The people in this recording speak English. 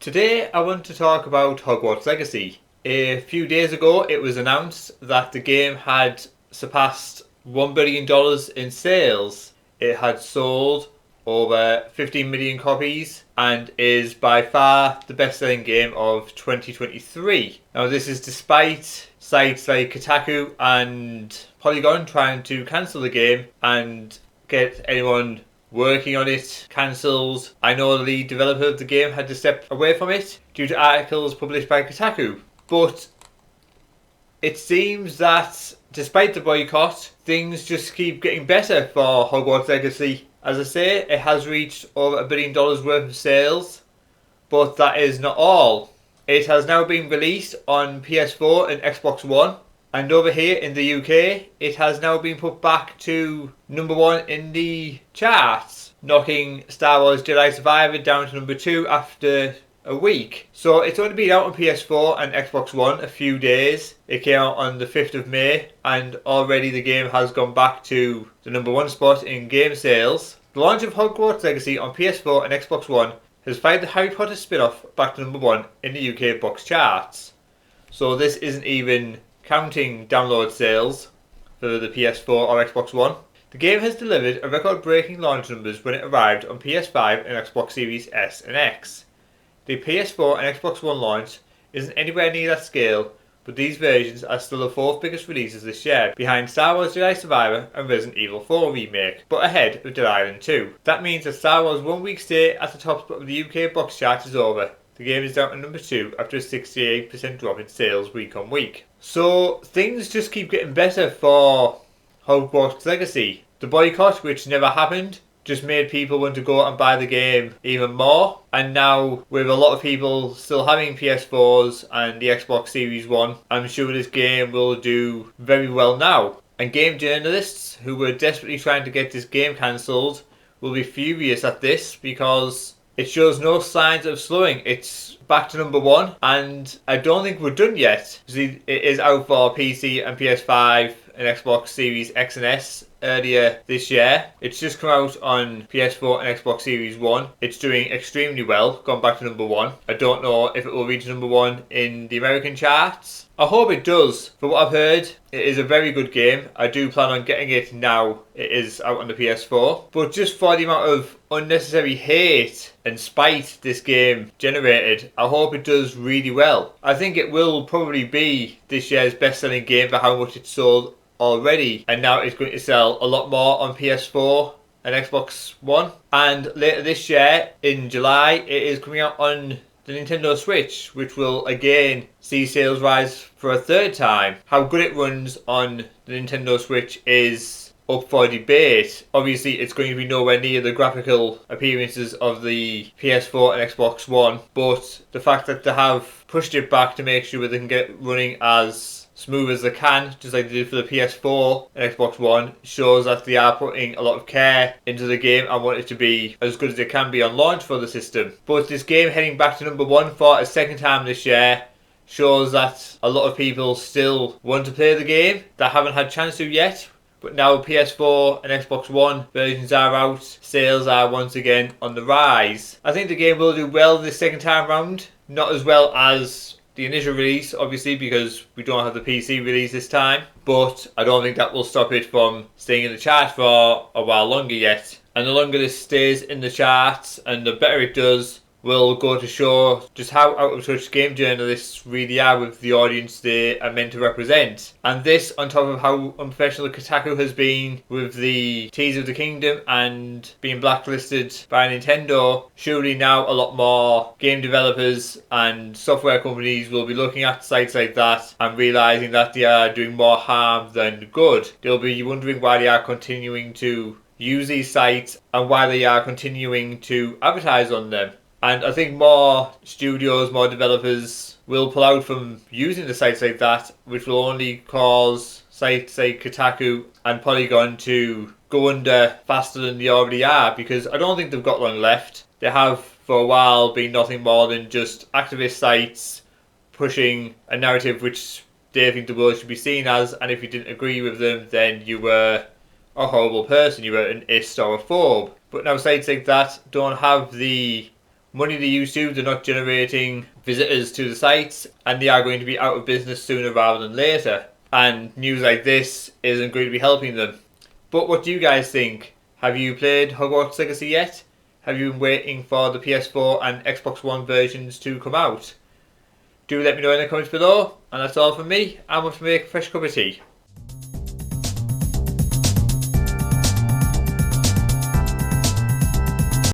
Today I want to talk about Hogwarts Legacy. A few days ago it was announced that the game had surpassed $1 billion in sales. It had sold over 15 million copies and is by far the best-selling game of 2023. Now this is despite sites like Kotaku and Polygon trying to cancel the game and get anyone working on it cancelled. I know the developer of the game had to step away from it due to articles published by Kotaku. But it seems that despite the boycott, things just keep getting better for Hogwarts Legacy. As I say, it has reached over $1 billion worth of sales, but that is not all. It has now been released on PS4 and Xbox One. And over here in the UK, it has now been put back to number 1 in the charts, knocking Star Wars Jedi Survivor down to number 2 after a week. So it's only been out on PS4 and Xbox One a few days. It came out on the 5th of May and already the game has gone back to the number 1 spot in game sales. The launch of Hogwarts Legacy on PS4 and Xbox One has fired the Harry Potter spin-off back to number 1 in the UK box charts. So this isn't even counting download sales for the PS4 or Xbox One. The game has delivered a record-breaking launch numbers when it arrived on PS5 and Xbox Series S and X. The PS4 and Xbox One launch isn't anywhere near that scale, but these versions are still the 4th biggest releases this year, behind Star Wars Jedi Survivor and Resident Evil 4 Remake, but ahead of Dead Island 2. That means that Star Wars' 1 week stay at the top spot of the UK box chart is over. The game is down to number 2 after a 68% drop in sales week on week. So things just keep getting better for Hogwarts Legacy. The boycott, which never happened, just made people want to go and buy the game even more. And now with a lot of people still having PS4s and the Xbox Series 1, I'm sure this game will do very well now. And game journalists who were desperately trying to get this game cancelled will be furious at this because it shows no signs of slowing. It's back to number 1 and I don't think we're done yet. See, it is out for PC and PS5 and Xbox Series X and S earlier this year. It's just come out on PS4 and Xbox Series 1. It's doing extremely well, gone back to number 1. I don't know if it will reach number 1 in the American charts. I hope it does. From what I've heard, it is a very good game. I do plan on getting it now it is out on the PS4. But just for the amount of unnecessary hate and spite this game generated, I hope it does really well. I think it will probably be this year's best-selling game for how much it sold already, and now it's going to sell a lot more on PS4 and Xbox One. And later this year, in July, it is coming out on the Nintendo Switch, which will again see sales rise for a 3rd time. How good it runs on the Nintendo Switch is up for debate. Obviously it's going to be nowhere near the graphical appearances of the PS4 and Xbox One, but the fact that they have pushed it back to make sure they can get it running as smooth as they can, just like they did for the PS4 and Xbox One, shows that they are putting a lot of care into the game and want it to be as good as it can be on launch for the system. But this game heading back to number 1 for a 2nd time this year shows that a lot of people still want to play the game that haven't had a chance to yet. But now PS4 and Xbox One versions are out, sales are once again on the rise. I think the game will do well this 2nd time round, not as well as the initial release, obviously, because we don't have the PC release this time. But I don't think that will stop it from staying in the charts for a while longer yet. And the longer this stays in the charts and the better it does, will go to show just how out of touch game journalists really are with the audience they are meant to represent. And this, on top of how unprofessional Kotaku has been with the Tears of the Kingdom and being blacklisted by Nintendo, surely now a lot more game developers and software companies will be looking at sites like that and realising that they are doing more harm than good. They'll be wondering why they are continuing to use these sites and why they are continuing to advertise on them. And I think more studios, more developers will pull out from using the sites like that, which will only cause sites like Kotaku and Polygon to go under faster than they already are, because I don't think they've got long left. They have for a while been nothing more than just activist sites pushing a narrative which they think the world should be seen as, and if you didn't agree with them then you were a horrible person, you were an ist or a phobe. But now sites like that don't have the money they used to, they're not generating visitors to the sites, and they are going to be out of business sooner rather than later. And news like this isn't going to be helping them. But what do you guys think? Have you played Hogwarts Legacy yet? Have you been waiting for the PS4 and Xbox One versions to come out? Do let me know in the comments below. And that's all from me. I'm off to make a fresh cup of tea.